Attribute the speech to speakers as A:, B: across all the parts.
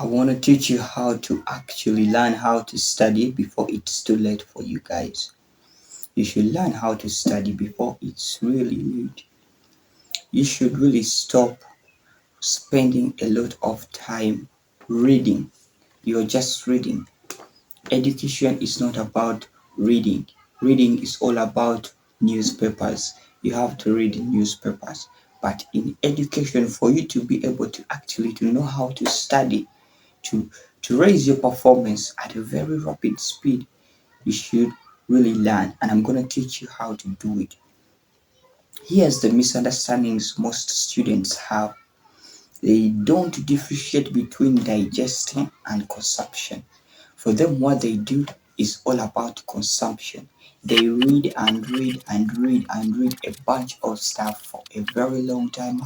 A: want to teach you how to actually learn how to study before it's too late for you guys. You should learn how to study before it's really late. You should really stop spending a lot of time reading. You're just reading. Education is not about reading. Reading is all about newspapers. You have to read newspapers. But in education, for you to be able to actually to know how to study, to to raise your performance at a very rapid speed, you should really learn. And I'm going to teach you how to do it. Here's the misunderstandings most students have. They don't differentiate between digesting and consumption. For them, what they do is all about consumption. They read and read and read and read a bunch of stuff for a very long time.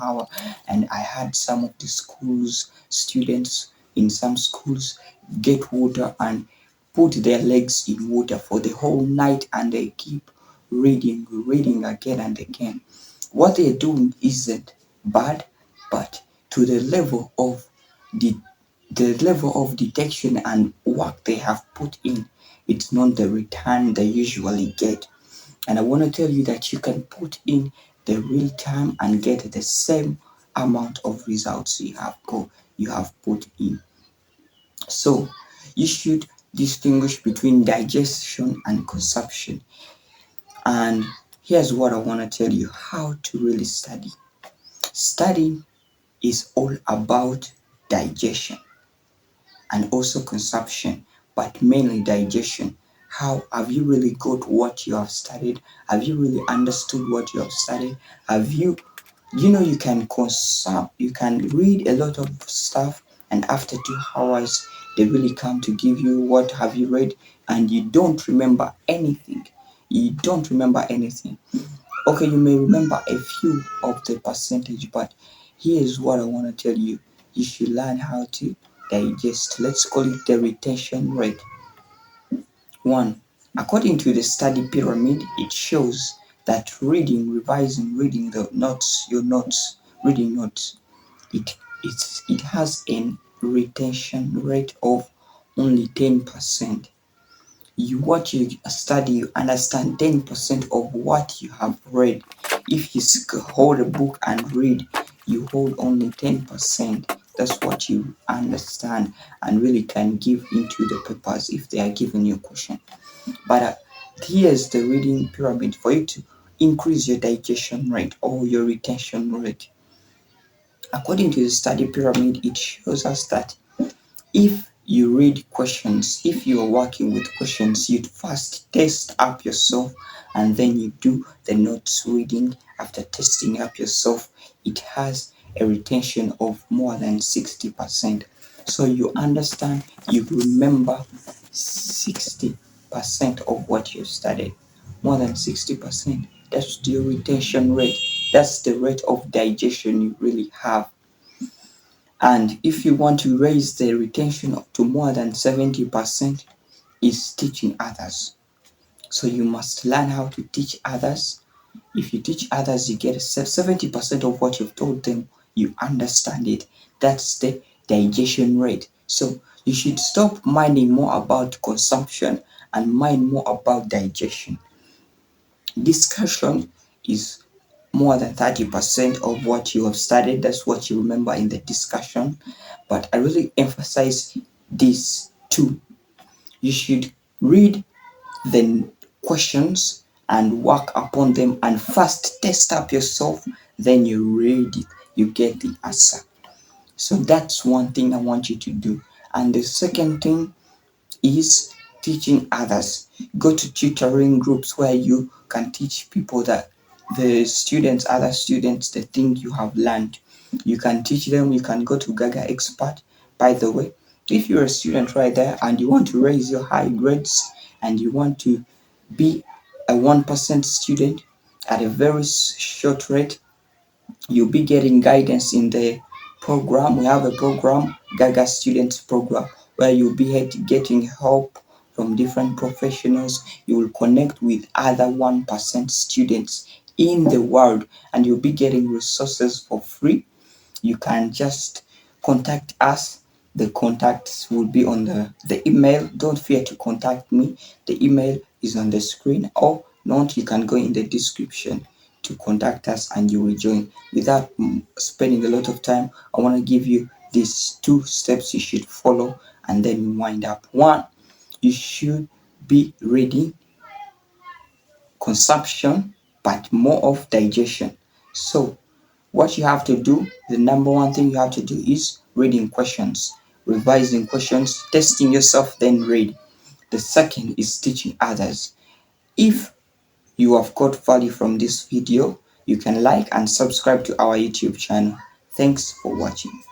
A: And I had some of the schools, students in some schools get water and put their legs in water for the whole night and they keep reading again and again. What they're doing isn't bad, but to the the level of detection and work they have put in, it's not the return they usually get. And I want to tell you that you can put in the real time and get the same amount of results you have put in. So you should distinguish between digestion and consumption. And here's what I want to tell you how to really study. Studying is all about digestion and also consumption, but mainly digestion. How have you really got what you have studied? Have you really understood what you have studied? Have you, you can consume, you can read a lot of stuff, and after 2 hours, they really come to give you what have you read, and you don't remember anything. You don't remember anything. Okay, you may remember a few of the percentage, but here's what I want to tell you. You should learn how to digest. Let's call it the retention rate. One, according to the study pyramid, it shows that reading, revising, reading the notes, your notes, reading notes, it has a retention rate of only 10%. What you study, you understand 10% of what you have read. If you hold a book and read, you hold only 10%. That's what you understand and really can give into the papers if they are giving you a question. But here's the reading pyramid for you to increase your digestion rate or your retention rate. According to the study pyramid, it shows us that if you read questions, if you are working with questions, you'd first test up yourself and then you do the notes reading. After testing up yourself, it has a retention of more than 60%. So you understand, you remember 60% of what you studied. More than 60%. That's the retention rate. That's the rate of digestion you really have. And if you want to raise the retention to more than 70%, is teaching others. So you must learn how to teach others. If you teach others, you get 70% of what you've told them, you understand it. That's the digestion rate. So you should stop minding more about consumption and mind more about digestion. Discussion is more than 30% of what you have studied. That's what you remember in the discussion. But I really emphasize this too. You should read the questions and work upon them and first test up yourself. Then you read it, you get the answer. So that's one thing I want you to do. And the second thing is teaching others. Go to tutoring groups where you can teach people that other students, the thing you have learned. You can teach them, you can go to Gaga Expert. By the way, if you're a student right there and you want to raise your high grades and you want to be a 1% student at a very short rate, you'll be getting guidance in the program. We have a program, Gaga Students Program, where you'll be getting help from different professionals. You will connect with other 1% students in the world and you'll be getting resources for free. You can just contact us The contacts will be on the email. Don't fear to contact me. The email is on the screen, or not, you can go in the description to contact us and you will join. Without spending a lot of time, I want to give you these 2 steps you should follow and then wind up. 1, you should be reading consumption but more of digestion. So what you have to do, the number 1 thing you have to do is reading questions, revising questions, testing yourself, then read. The second is teaching others. If you have got value from this video, you can like and subscribe to our YouTube channel. Thanks for watching.